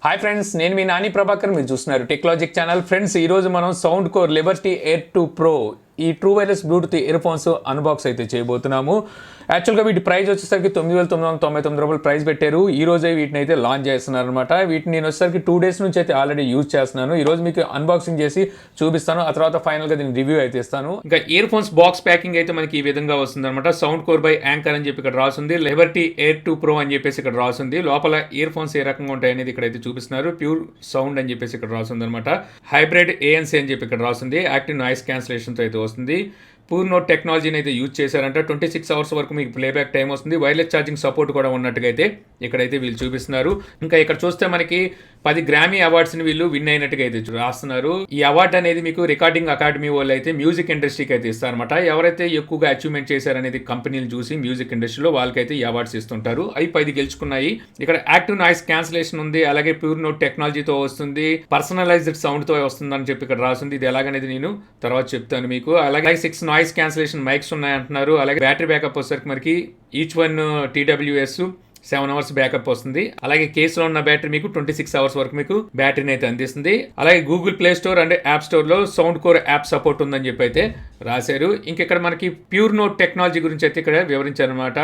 Hi friends, నేను మీ నాని ప్రభాకర్. మీరు చూస్తున్నారు టెక్లాజిక్ ఛానల్. ఫ్రెండ్స్, ఈరోజు మనం Soundcore Liberty Air 2 Pro ఈ true wireless Bluetooth earphones unbox అయితే చేయబోతున్నాము. యాక్చువల్గా వీటి ప్రైస్ వచ్చేసరికి 9,999 రూపాయలు ప్రైస్ పెట్టారు. ఈ రోజే వీటిని అయితే లాంచ్ చేస్తున్నారు అనమాట. వీటిని నేను వచ్చేసరికి 2 days నుంచి అయితే ఆల్రెడీ యూజ్ చేస్తున్నాను. ఈ రోజు మీకు అన్బాక్సింగ్ చేసి చూపిస్తాను. ఆ తర్వాత ఫైనల్గా దీని రివ్యూ అయితే ఇస్తాను. ఇంకా ఇయర్ ఫోన్స్ బాక్స్ ప్యాకింగ్ అయితే మనకి ఈ విధంగా వస్తుంది అనమాట. సౌండ్ కోర్ బై యాంకర్ అని చెప్పి ఇక్కడ రాసింది. లిబర్టీ ఎయిర్ 2 ప్రో అని చెప్పేసి ఇక్కడ రాసింది. లోపల ఇయర్ ఫోన్స్ ఏ రకంగా ఉంటాయి అనేది ఇక్కడైతే చూపిస్తున్నారు. ప్యూర్ సౌండ్ అని చెప్పేసి ఇక్కడ రాసింది అనమాట. హైబ్రిడ్ ANC అని చెప్పి ఇక్కడ రాసింది. యాక్టివ్ నాయిస్ క్యాన్సిలేషన్తో అయితే వస్తుంది. పూర్ నోట్ టెక్నాలజీని అయితే యూజ్ చేశారంట. 26 hours వరకు మీకు ప్లేబ్యాక్ టైం వస్తుంది. వైర్లెస్ ఛార్జింగ్ సపోర్ట్ కూడా ఉన్నట్టుగా అయితే ఇక్కడైతే వీళ్ళు చూపిస్తున్నారు. ఇంకా ఇక్కడ చూస్తే మనకి 10 గ్రామీ అవార్డ్స్ని వీళ్ళు విన్ అయినట్టుగా అయితే రాస్తున్నారు. ఈ అవార్డు అనేది మీకు రికార్డింగ్ అకాడమీ వాళ్ళు అయితే మ్యూజిక్ ఇండస్ట్రీకి అయితే ఇస్తారనమాట. ఎవరైతే ఎక్కువగా అచీవ్మెంట్ చేశారనేది కంపెనీలు చూసి మ్యూజిక్ ఇండస్ట్రీలో వాళ్ళకైతే ఈ అవార్డ్స్ ఇస్తుంటారు. అవి 10 గెలుచుకున్నాయి. ఇక్కడ యాక్టివ్ నాయిస్ క్యాన్సిలేషన్ ఉంది. అలాగే ప్యూర్ నోట్ టెక్నాలజీతో వస్తుంది. పర్సనలైజ్డ్ సౌండ్తో వస్తుందని చెప్పి ఇక్కడ రాస్తుంది. ఇది ఎలాగనేది నేను తర్వాత చెప్తాను మీకు. అలాగే 6 నాయిస్ క్యాన్సిలేషన్ మైక్స్ ఉన్నాయంటున్నారు. అలాగే బ్యాటరీ బ్యాకప్ వచ్చేసరికి మనకి each one TWS 7 hours backup వస్తుంది. అలాగే కేసులో ఉన్న బ్యాటరీ మీకు 26 hours వరకు మీకు బ్యాటరీని అయితే అందిస్తుంది. అలాగే Google play store and app స్టోర్లో సౌండ్ కోర్ యాప్ సపోర్ట్ ఉందని చెప్పి అయితే రాశారు. ఇంకెక్కడ మనకి ప్యూర్ నోట్ టెక్నాలజీ గురించి అయితే ఇక్కడ వివరించారనమాట.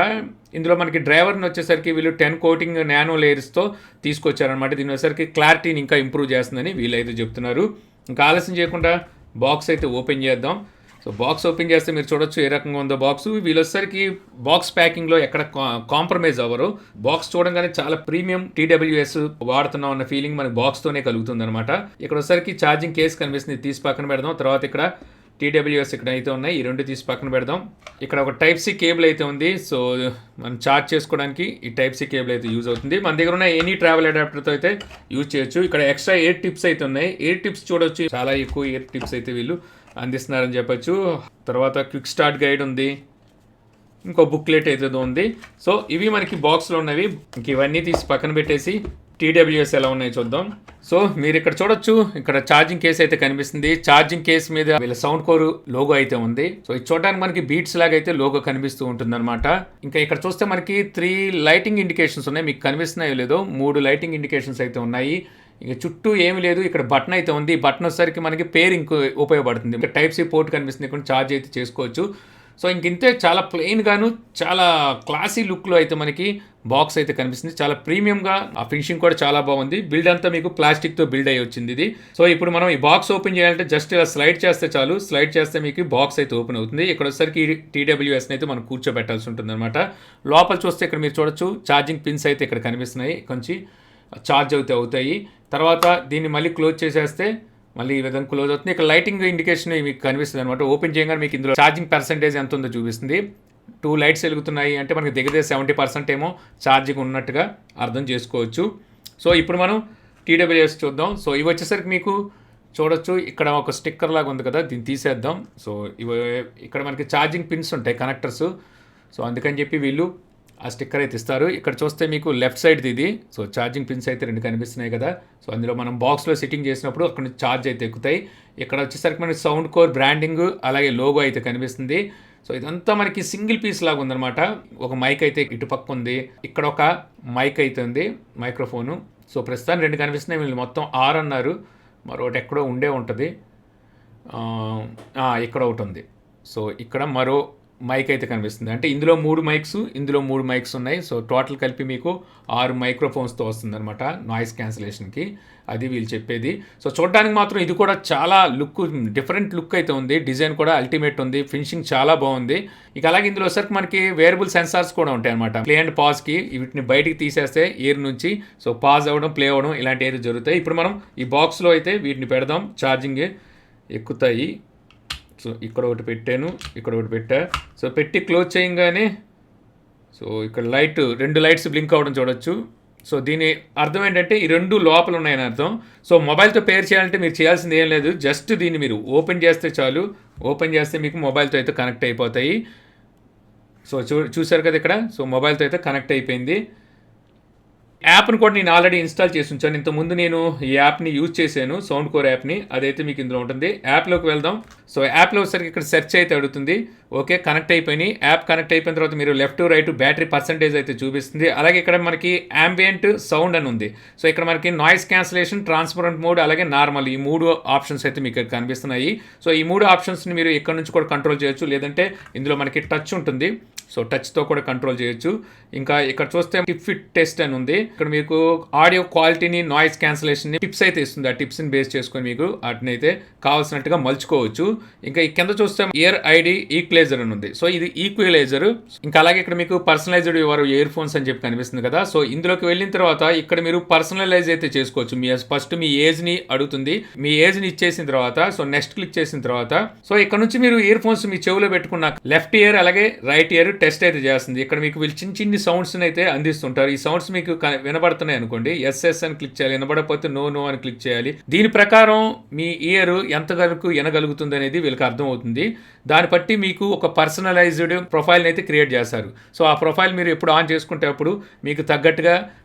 ఇందులో మనకి డ్రైవర్ని వచ్చేసరికి వీళ్ళు 10 కోటింగ్ నానో లేయర్స్తో తీసుకొచ్చారనమాట. దీని వచ్చేసరికి క్లారిటీని ఇంకా ఇంప్రూవ్ చేస్తుందని వీళ్ళైతే చెప్తున్నారు. ఇంకా ఆలస్యం చేయకుండా బాక్స్ అయితే ఓపెన్ చేద్దాం. సో బాక్స్ ఓపెన్ చేస్తే మీరు చూడొచ్చు ఏ రకంగా ఉందో బాక్స్. వీళ్ళు వచ్చేసరికి బాక్స్ ప్యాకింగ్లో ఎక్కడ కాంప్రమైజ్ అవ్వరు. బాక్స్ చూడంగానే చాలా ప్రీమియం TWS వాడుతున్నాం అన్న ఫీలింగ్ మనకి బాక్స్తోనే కలుగుతుంది అనమాట. ఇక్కడ వచ్చేసరికి ఛార్జింగ్ కేస్ కనిపిస్తుంది, తీసి పక్కన పెడదాం. తర్వాత ఇక్కడ TWS ఇక్కడ అయితే ఉన్నాయి, ఈ రెండు తీసి పక్కన పెడదాం. ఇక్కడ ఒక Type-C కేబుల్ అయితే ఉంది. సో మనం ఛార్జ్ చేసుకోవడానికి ఈ Type-C కేబుల్ అయితే యూజ్ అవుతుంది. మన దగ్గర ఉన్న ఎనీ ట్రావెల్ అడాప్టర్తో అయితే యూజ్ చేయొచ్చు. ఇక్కడ ఎక్స్ట్రా ఎయిర్ టిప్స్ అయితే ఉన్నాయి. ఎయిర్ టిప్స్ చూడొచ్చు, చాలా ఎక్కువ ఎయిర్ టిప్స్ అయితే వీళ్ళు అందిస్తున్నారని చెప్పచ్చు. తర్వాత క్విక్ స్టార్ట్ గైడ్ ఉంది, ఇంకో బుక్లెట్ అయితే ఉంది. సో ఇవి మనకి బాక్స్లో ఉన్నవి. ఇంక ఇవన్నీ తీసి పక్కన పెట్టేసి TWS ఎలా ఉన్నాయి చూద్దాం. సో మీరు ఇక్కడ చూడొచ్చు, ఇక్కడ ఛార్జింగ్ కేస్ అయితే కనిపిస్తుంది. ఛార్జింగ్ కేస్ మీద వీళ్ళ సౌండ్ కోర్ లోగో అయితే ఉంది. సో ఇది చూడడానికి మనకి బీట్స్ లాగా అయితే లోగో కనిపిస్తూ ఉంటుంది అనమాట. ఇంకా ఇక్కడ చూస్తే మనకి 3 లైటింగ్ ఇండికేషన్స్ ఉన్నాయి. మీకు కనిపిస్తున్నాయో లేదో, 3 లైటింగ్ ఇండికేషన్స్ అయితే ఉన్నాయి. ఇక చుట్టూ ఏమి లేదు. ఇక్కడ బటన్ అయితే ఉంది. బటన్ వచ్చేసరికి మనకి పేరింగ్ ఉపయోగపడుతుంది. ఇంకా Type-C పోర్ట్ కనిపిస్తుంది, ఇక్కడ ఛార్జ్ అయితే చేసుకోవచ్చు. సో ఇంతే, చాలా ప్లెయిన్గాను చాలా క్లాసీ లుక్లో అయితే మనకి బాక్స్ అయితే కనిపిస్తుంది. చాలా ప్రీమియంగా, ఆ ఫినిషింగ్ కూడా చాలా బాగుంది. బిల్డ్ అంతా మీకు ప్లాస్టిక్తో బిల్డ్ అయ్యి వచ్చింది ఇది. సో ఇప్పుడు మనం ఈ బాక్స్ ఓపెన్ చేయాలంటే జస్ట్ ఇలా స్లైడ్ చేస్తే చాలు. స్లైడ్ చేస్తే మీకు బాక్స్ అయితే ఓపెన్ అవుతుంది. ఇక్కడ వచ్చేసరికి TWSని అయితే మనం కూర్చోబెట్టాల్సి ఉంటుంది అనమాట. లోపల చూస్తే ఇక్కడ మీరు చూడొచ్చు, ఛార్జింగ్ పిన్స్ అయితే ఇక్కడ కనిపిస్తున్నాయి. కొంచెం ఛార్జ్ అవుతాయి. తర్వాత దీన్ని మళ్ళీ క్లోజ్ చేసేస్తే మళ్ళీ ఈ విధంగా క్లోజ్ అవుతుంది. ఇక్కడ లైటింగ్ ఇండికేషన్ మీకు కనిపిస్తుంది అనమాట. ఓపెన్ చేయగానే మీకు ఇందులో ఛార్జింగ్ పర్సెంటేజ్ ఎంత ఉందో చూపిస్తుంది. 2 లైట్స్ వెలుగుతున్నాయి అంటే మనకి దగ్గర 70% ఏమో ఛార్జింగ్ ఉన్నట్టుగా అర్థం చేసుకోవచ్చు. సో ఇప్పుడు మనం TWS చూద్దాం. సో ఇవి వచ్చేసరికి మీకు చూడొచ్చు, ఇక్కడ ఒక స్టిక్కర్ లాగా ఉంది కదా, దీన్ని తీసేద్దాం. సో ఇవి ఇక్కడ మనకి ఛార్జింగ్ పిన్స్ ఉంటాయి, కనెక్టర్స్. సో అందుకని చెప్పి వీళ్ళు ఆ స్టిక్కర్ అయితే ఇస్తారు. ఇక్కడ చూస్తే మీకు లెఫ్ట్ సైడ్ది ఇది. సో ఛార్జింగ్ పిన్స్ అయితే 2 కనిపిస్తున్నాయి కదా. సో అందులో మనం బాక్స్లో సిట్టింగ్ చేసినప్పుడు అక్కడ నుంచి ఛార్జ్ అయితే ఎక్కుతాయి. ఇక్కడ వచ్చేసరికి మనకి సౌండ్ కోర్ బ్రాండింగ్ అలాగే లోగో అయితే కనిపిస్తుంది. సో ఇదంతా మనకి సింగిల్ పీస్ లాగా ఉందన్నమాట. ఒక మైక్ అయితే ఇటు పక్క ఉంది, ఇక్కడ ఒక మైక్ అయితే ఉంది, మైక్రోఫోను. సో ప్రస్తుతానికి 2 కనిపిస్తున్నాయి. వీళ్ళు మొత్తం 6 అన్నారు. మరొకటి ఎక్కడో ఉండే ఉంటుంది, ఇక్కడ ఒకటి ఉంది. సో ఇక్కడ మరో మైక్ అయితే కనిపిస్తుంది. అంటే ఇందులో 3 మైక్స్, ఇందులో 3 మైక్స్ ఉన్నాయి. సో టోటల్ కలిపి మీకు 6 మైక్రోఫోన్స్తో వస్తుంది అనమాట నాయిస్ క్యాన్సిలేషన్కి. అది వీళ్ళు చెప్పేది. సో చూడడానికి మాత్రం ఇది కూడా చాలా డిఫరెంట్ లుక్ అయితే ఉంది. డిజైన్ కూడా అల్టిమేట్ ఉంది. ఫినిషింగ్ చాలా బాగుంది. ఇక అలాగే ఇందులో వచ్చరికి మనకి వేరబుల్ సెన్సార్స్ కూడా ఉంటాయి అనమాట. ప్లే అండ్ పాజ్కి వీటిని బయటికి తీసేస్తే ఇయర్ నుంచి సో పాజ్ అవ్వడం, ప్లే అవ్వడం ఇలాంటివి అయితే జరుగుతాయి. ఇప్పుడు మనం ఈ బాక్స్లో అయితే వీటిని పెడదాం. ఛార్జింగ్ ఎక్కుతాయి. సో ఇక్కడ ఒకటి పెట్టాను, ఇక్కడ ఒకటి పెట్టా. సో పెట్టి క్లోజ్ చేయగానే సో ఇక్కడ 2 లైట్స్ బ్లింక్ అవ్వడం చూడొచ్చు. సో దీని అర్థం ఏంటంటే ఈ 2 లోపల ఉన్నాయని అర్థం. సో మొబైల్తో పేర్ చేయాలంటే మీరు చేయాల్సింది ఏం లేదు, జస్ట్ దీన్ని మీరు ఓపెన్ చేస్తే చాలు. ఓపెన్ చేస్తే మీకు మొబైల్తో అయితే కనెక్ట్ అయిపోతాయి. సో చూసారు కదా ఇక్కడ. సో మొబైల్తో అయితే కనెక్ట్ అయిపోయింది. యాప్ని కూడా నేను ఆల్రెడీ ఇన్స్టాల్ చేసి ఉంచాను. ఇంతకుముందు నేను ఈ యాప్ని యూజ్ చేశాను, సౌండ్ కోర్ యాప్ని. అదైతే మీకు ఇందులో ఉంటుంది. యాప్లోకి వెళ్దాం. సో యాప్లో వచ్చేసరికి ఇక్కడ సెర్చ్ అయితే అడుగుతుంది. ఓకే, కనెక్ట్ అయిపోయినాయి. యాప్ కనెక్ట్ అయిపోయిన తర్వాత మీరు లెఫ్ట్ రైట్ బ్యాటరీ పర్సంటేజ్ అయితే చూపిస్తుంది. అలాగే ఇక్కడ మనకి యాంబియంట్ సౌండ్ అని ఉంది. సో ఇక్కడ మనకి నాయిస్ క్యాన్సిలేషన్, ట్రాన్స్పరెంట్ మోడ్, అలాగే నార్మల్, ఈ 3 ఆప్షన్స్ అయితే మీకు కనిపిస్తున్నాయి. సో ఈ 3 ఆప్షన్స్ని మీరు ఇక్కడ నుంచి కూడా కంట్రోల్ చేయొచ్చు, లేదంటే ఇందులో మనకి టచ్ ఉంటుంది. సో టచ్తో కూడా కంట్రోల్ చేయొచ్చు. ఇంకా ఇక్కడ చూస్తే టిప్ ఫిట్ టెస్ట్ అని ఉంది. ఇక్కడ మీకు ఆడియో క్వాలిటీని, నాయిస్ క్యాన్సిలేషన్ని టిప్స్ అయితే ఇస్తుంది. ఆ టిప్స్ని బేస్ చేసుకొని మీకు వాటినైతే కావాల్సినట్టుగా మలుచుకోవచ్చు. ఇంకా ఈ కింద చూస్తే ఇయర్ ఐడి ఈక్వలైజర్ అని ఉంది. సో ఇది ఈక్వలైజర్. ఇంకా అలాగే ఇక్కడ మీకు పర్సనలైజ్డ్ యువర్ ఇయర్ ఫోన్స్ అని చెప్పి కనిపిస్తుంది కదా. సో ఇందులోకి వెళ్ళిన తర్వాత ఇక్కడ మీరు పర్సనలైజ్ అయితే చేసుకోవచ్చు. మీ ఫస్ట్ మీ ఏజ్ని అడుగుతుంది. మీ ఏజ్ని ఇచ్చేసిన తర్వాత సో నెక్స్ట్ క్లిక్ చేసిన తర్వాత సో ఇక్కడ నుంచి మీరు ఇయర్ ఫోన్స్ మీ చెవిలో పెట్టుకున్న లెఫ్ట్ ఇయర్ అలాగే రైట్ ఇయర్ టెస్ట్ అయితే చేస్తుంది. ఇక్కడ మీకు వీళ్ళు చిన్న చిన్ని సౌండ్స్ అయితే అందిస్తుంటారు. ఈ సౌండ్స్ మీకు వినబడుతున్నాయి అనుకోండి, ఎస్ఎస్ అని క్లిక్ చేయాలి. వినబడకపోతే నో నో అని క్లిక్ చేయాలి. దీని ప్రకారం మీ ఇయర్ ఎంతవరకు వినగలుగుతుంది అనేది వీళ్ళకి అర్థమవుతుంది. దాన్ని బట్టి మీకు ఒక పర్సనలైజ్డ్ ప్రొఫైల్ని అయితే క్రియేట్ చేస్తారు. సో ఆ ప్రొఫైల్ మీరు ఎప్పుడు ఆన్ చేసుకుంటే అప్పుడు మీకు తగ్గట్టుగా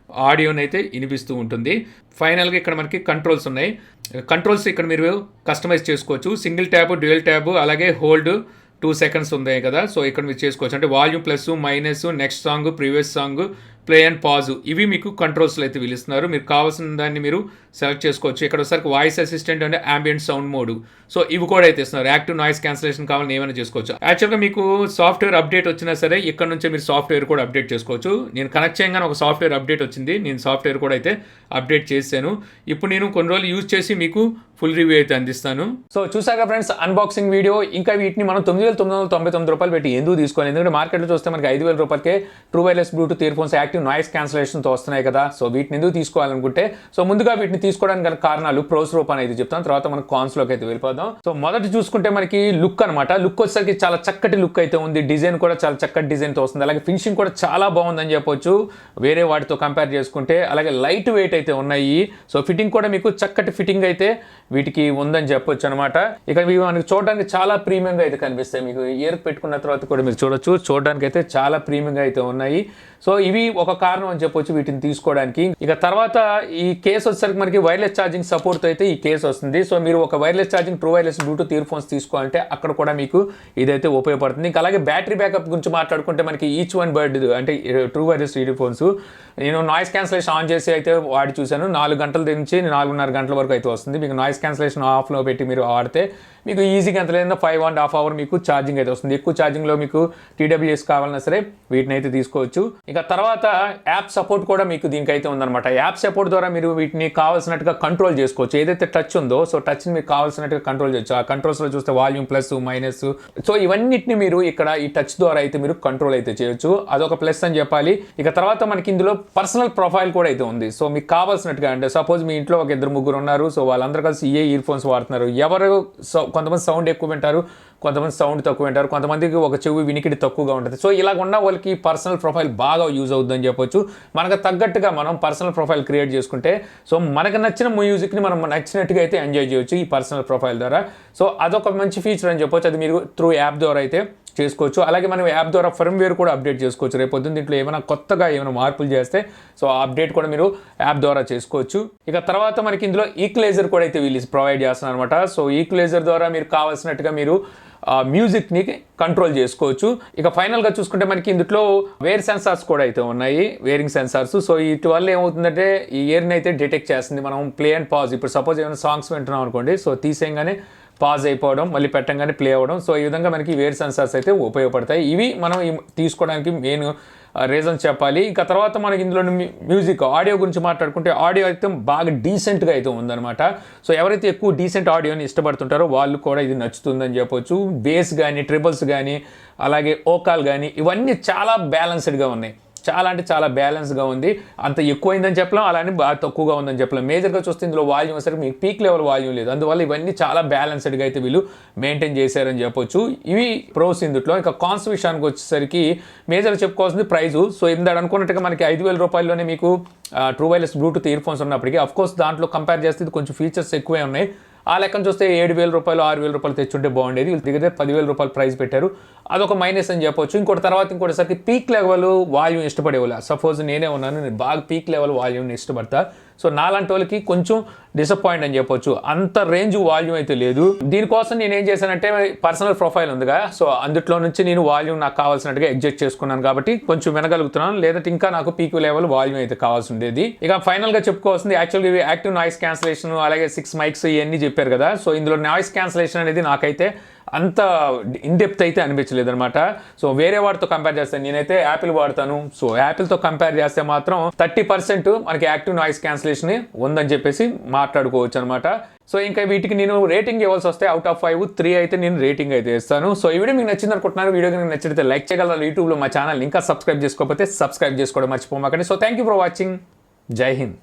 ఆడియోని అయితే వినిపిస్తూ ఉంటుంది. ఫైనల్గా ఇక్కడ మనకి కంట్రోల్స్ ఉన్నాయి. కంట్రోల్స్ ఇక్కడ మీరు కస్టమైజ్ చేసుకోవచ్చు. సింగిల్ ట్యాబ్, డ్యూయల్ ట్యాబ్, అలాగే హోల్డ్ 2 seconds ఉన్నాయి కదా. సో ఇక్కడ మీరు చేసుకోవచ్చు. అంటే volume plus, minus, next song, previous song, play and pause, ఇవి మీకు కంట్రోల్స్లో అయితే పిలుస్తున్నారు. మీరు కావాల్సిన దాన్ని మీరు సెలెక్ట్ చేసుకోవచ్చు. ఇక్కడ ఒకసారి వాయిస్ అసిస్టెంట్ అంటే ambient సౌండ్ మోడ్, సో ఇవి కూడా అయితే ఇస్తున్నారు. యాక్టివ్ నాయిస్ క్యాన్సిలేషన్ కావాలని ఏమైనా చేసుకోవచ్చు. యాక్చువల్గా మీకు సాఫ్ట్వేర్ అప్డేట్ వచ్చినా సరే ఇక్కడ నుంచే మీరు సాఫ్ట్వేర్ కూడా అప్డేట్ చేసుకోవచ్చు. నేను కనెక్ట్ చేయగానే ఒక సాఫ్ట్వేర్ అప్డేట్ వచ్చింది. నేను సాఫ్ట్వేర్ కూడా అయితే అప్డేట్ చేశాను. ఇప్పుడు నేను కొన్ని రోజులు యూజ్ చేసి మీకు ఫుల్ రివ్యూ అయితే అందిస్తాను. సో చూసాక ఫ్రెండ్స్ అన్బాక్సింగ్ వీడియో. ఇంకా వీటిని మనం 9,999 రూపాయలు పెట్టి ఎందుకు తీసుకోవాలి? ఎందుకంటే మార్కెట్లో చూస్తే మనకి 5,000 రూపాయలకే true wireless Bluetooth earphones active noise క్యాన్సిలేషన్తో వస్తున్నాయి కదా. సో వీటిని ఎందుకు తీసుకోవాలనుకుంటే సో ముందుగా వీటిని తీసుకోవడానికి గల కారణాలు ప్రోస్ రూపాయలు అయితే చెప్తాను. తర్వాత మనం కాన్స్లోకి అయితే వెళ్ళిపోదాం. సో మొదటి చూసుకుంటే మనకి లుక్ అనమాట. లుక్ వచ్చేసరికి చాలా చక్కటి లుక్ అయితే ఉంది. డిజైన్ కూడా చాలా చక్కటి డిజైన్తో వస్తుంది. అలాగే ఫినిషింగ్ కూడా చాలా బాగుందని చెప్పొచ్చు వేరే వాటితో కంపేర్ చేసుకుంటే. అలాగే లైట్ వెయిట్ అయితే ఉన్నాయి. సో ఫిట్టింగ్ కూడా మీకు చక్కటి ఫిట్టింగ్ అయితే వీటికి ఉందని చెప్పొచ్చు అనమాట. ఇక ఇవి మనకి చూడడానికి చాలా ప్రీమియంగా అయితే కనిపిస్తాయి. మీకు ఇయర్ పెట్టుకున్న తర్వాత కూడా మీరు చూడొచ్చు, చూడడానికి అయితే చాలా ప్రీమియంగా అయితే ఉన్నాయి. సో ఇవి ఒక కారణం అని చెప్పొచ్చు వీటిని తీసుకోవడానికి. ఇక తర్వాత ఈ కేసు వచ్చేసరికి మనకి వైర్లెస్ ఛార్జింగ్ సపోర్ట్ అయితే ఈ కేసు వస్తుంది. సో మీరు ఒక wireless charging true wireless Bluetooth ear phones తీసుకోవాలంటే అక్కడ కూడా మీకు ఇదైతే ఉపయోగపడుతుంది. ఇంకా అలాగే బ్యాటరీ బ్యాకప్ గురించి మాట్లాడుకుంటే మనకి ఈచ్ వన్ బర్డ్ అంటే ట్రూ వైర్లెస్ ఇయర్ ఫోన్స్ నేను నాయిస్ క్యాన్సిలేషన్ ఆన్ చేసి అయితే వాడి చూశాను. 4 గంటల నుంచి 4.5 గంటల వరకు అయితే వస్తుంది. మీకు నాయిస్ క్యాన్సిలేషన్ ఆఫ్లో పెట్టి మీరు వాడితే మీకు ఈజీగా ఎంత లేదన్నా 5.5 hours మీకు ఛార్జింగ్ అయితే వస్తుంది. ఎక్కువ ఛార్జింగ్లో మీకు TWS కావాలన్నా సరే వీటిని అయితే తీసుకోవచ్చు. ఇక తర్వాత యాప్ సపోర్ట్ కూడా మీకు దీనికైతే ఉందన్నమాట. యాప్ సపోర్ట్ ద్వారా మీరు వీటిని కావాల్సినట్టుగా కంట్రోల్ చేసుకోవచ్చు. ఏదైతే టచ్ ఉందో సో టచ్ని మీకు కావాల్సినట్టుగా కంట్రోల్ చేయొచ్చు. ఆ కంట్రోల్స్లో చూస్తే వాల్యూమ్ ప్లస్, మైనస్, సో ఇవన్నిటిని మీరు ఇక్కడ ఈ టచ్ ద్వారా అయితే మీరు కంట్రోల్ అయితే చేయొచ్చు. అదొక ప్లస్ అని చెప్పాలి. ఇక తర్వాత మనకి ఇందులో పర్సనల్ ప్రొఫైల్ కూడా అయితే ఉంది. సో మీకు కావాల్సినట్టుగా అంటే సపోజ్ మీ ఇంట్లో ఒక 2-3 ఉన్నారు. సో వాళ్ళందరూ కలిసి ఇయర్ ఫోన్స్ వాడుతున్నారు. ఎవరు కొంతమంది సౌండ్ ఎక్కువ వింటారు, కొంతమంది సౌండ్ తక్కువ వింటారు, కొంతమందికి ఒక చెవి వినికిడి తక్కువగా ఉంటుంది. సో ఇలాగ ఉన్న వాళ్ళకి పర్సనల్ ప్రొఫైల్ బాగా యూజ్ అవుతుందని చెప్పొచ్చు. మనకు తగ్గట్టుగా మనం పర్సనల్ ప్రొఫైల్ క్రియేట్ చేసుకుంటే సో మనకు నచ్చిన మ్యూజిక్ని మనం నచ్చినట్టుగా అయితే ఎంజాయ్ చేయొచ్చు ఈ పర్సనల్ ప్రొఫైల్ ద్వారా. సో అదొక మంచి ఫీచర్ అని చెప్పొచ్చు. అది మీరు త్రూ యాప్ ద్వారా అయితే చేసుకోవచ్చు. అలాగే మనం యాప్ ద్వారా ఫర్మ్వేర్ కూడా అప్డేట్ చేసుకోవచ్చు. రేపు పొద్దున్న దీంట్లో ఏమైనా కొత్తగా ఏమైనా మార్పులు చేస్తే సో ఆ అప్డేట్ కూడా మీరు యాప్ ద్వారా చేసుకోవచ్చు. ఇక తర్వాత మనకి ఇందులో ఈక్వలైజర్ కూడా అయితే వీళ్ళు ప్రొవైడ్ చేస్తున్నారు అనమాట. సో ఈక్వలైజర్ ద్వారా మీరు కావాల్సినట్టుగా మీరు మ్యూజిక్ని కంట్రోల్ చేసుకోవచ్చు. ఇక ఫైనల్గా చూసుకుంటే మనకి ఇందులో వేర్ సెన్సార్స్ కూడా అయితే ఉన్నాయి, వేరింగ్ సెన్సార్స్. సో వీటి వల్ల ఏమవుతుందంటే ఈ ఇయర్ని అయితే డిటెక్ట్ చేస్తుంది. మనం ప్లే అండ్ పాజ్, ఇప్పుడు సపోజ్ ఏమైనా సాంగ్స్ వింటున్నాం అనుకోండి, సో తీసేయంగానే పాజ్ అయిపోవడం, మళ్ళీ పెట్టంగానే ప్లే అవ్వడం. సో ఈ విధంగా మనకి వేర్ సెన్సార్స్ అయితే ఉపయోగపడతాయి. ఇవి మనం తీసుకోవడానికి మెయిన్ రీజన్ చెప్పాలి. ఇక తర్వాత మనకి ఇందులో మ్యూజిక్ ఆడియో గురించి మాట్లాడుకుంటే ఆడియో అయితే బాగా డీసెంట్గా అయితే ఉందన్నమాట. సో ఎవరైతే ఎక్కువ డీసెంట్ ఆడియోని ఇష్టపడుతుంటారో వాళ్ళు కూడా ఇది నచ్చుతుందని చెప్పొచ్చు. బేస్ కానీ, ట్రిబుల్స్ కానీ, అలాగే ఓకాల్ కానీ ఇవన్నీ చాలా బ్యాలెన్స్డ్గా ఉన్నాయి. చాలా అంటే చాలా బ్యాలెన్స్గా ఉంది. అంత ఎక్కువైందని చెప్పలేం, అలానే బాగా తక్కువగా ఉందని చెప్పలేం. మేజర్గా చూస్తే ఇందులో వాల్యూమ్ వచ్చేసరికి మీకు పీక్ లెవెల్ వాల్యూమ్ లేదు. అందువల్ల ఇవన్నీ చాలా బ్యాలెన్స్డ్గా అయితే వీళ్ళు మెయింటైన్ చేశారని చెప్పొచ్చు. ఇవి ప్రోస్ ఇందులో. ఇంకా కాన్స్ విషయానికి వచ్చేసరికి మేజర్గా చెప్పుకోవాల్సింది ప్రైజు. సో ఇందాక అనుకున్నట్టుగా మనకి 5,000 రూపాయల్లోనే మీకు true wireless Bluetooth ear phones ఉన్నప్పటికీ అఫ్కోర్స్ దాంట్లో కంపేర్ చేస్తే ఇది కొంచెం ఫీచర్స్ ఎక్కువే ఉన్నాయి. ఆ లెక్కను చూస్తే 7,000 రూపాయలు 6,000 రూపాయలు తెచ్చుంటే బాగుండేది. వీళ్ళు దిగితే 10,000 రూపాయలు ప్రైస్ పెట్టారు. అదొక మైనస్ అని చెప్పొచ్చు. ఇంకోటిసరికి పీక్ లెవెల్ వాల్యూమ్ ఇష్టపడేవాళ్ళు. సపోజ్ నేనే ఉన్నాను, నేను బాగా పీక్ లెవెల్ వాల్యూమ్ని ఇష్టపడతా. సో నాలాంటి వాళ్ళకి కొంచెం డిసప్పాయింట్ అని చెప్పొచ్చు. అంత రేంజ్ వాల్యూమ్ అయితే లేదు. దీనికోసం నేను ఏం చేశానంటే పర్సనల్ ప్రొఫైల్ ఉందిగా, సో అందులో నుంచి నేను వాల్యూమ్ నాకు కావాల్సినట్టుగా అడ్జస్ట్ చేసుకున్నాను కాబట్టి కొంచెం వినగలుగుతున్నాను. లేదంటే ఇంకా నాకు పీక్ లెవెల్ వాల్యూమ్ అయితే కావాల్సి ఉండేది. ఇక ఫైనల్ గా చెప్పుకోవాల్సింది యాక్చువల్గా ఇవి యాక్టివ్ నాయిస్ క్యాన్సిలేషన్ అలాగే 6 మైక్స్ ఇవన్నీ చెప్పారు కదా. సో ఇందులో నాయిస్ క్యాన్సిలేషన్ అనేది నాకైతే అంత ఇన్డెప్త్ అయితే అనిపించలేదు అనమాట. సో వేరే వాటితో కంపేర్ చేస్తాను, నేనైతే యాపిల్ వాడతాను. సో యాపిల్తో కంపేర్ చేస్తే మాత్రం 30% మనకి యాక్టివ్ నాయిస్ క్యాన్సిలేషన్ ఉందని చెప్పేసి మాట్లాడుకోవచ్చు అనమాట. సో ఇంకా వీటికి నేను రేటింగ్ ఇవ్వాల్సి వస్తే అవుట్ ఆఫ్ 5 3 అయితే నేను రేటింగ్ అయితే ఇస్తాను. సో ఈ వీడియో మీకు నచ్చింది అనుకుంటున్నాను. వీడియో కనుక నచ్చితే లైక్ చేయగలరు. యూట్యూబ్లో మా ఛానల్ ఇంకా సబ్స్క్రైబ్ చేసుకోకపోతే సబ్స్క్రైబ్ చేసుకోవడం మర్చిపోమాకండి. So thank you for watching. జై హింద్.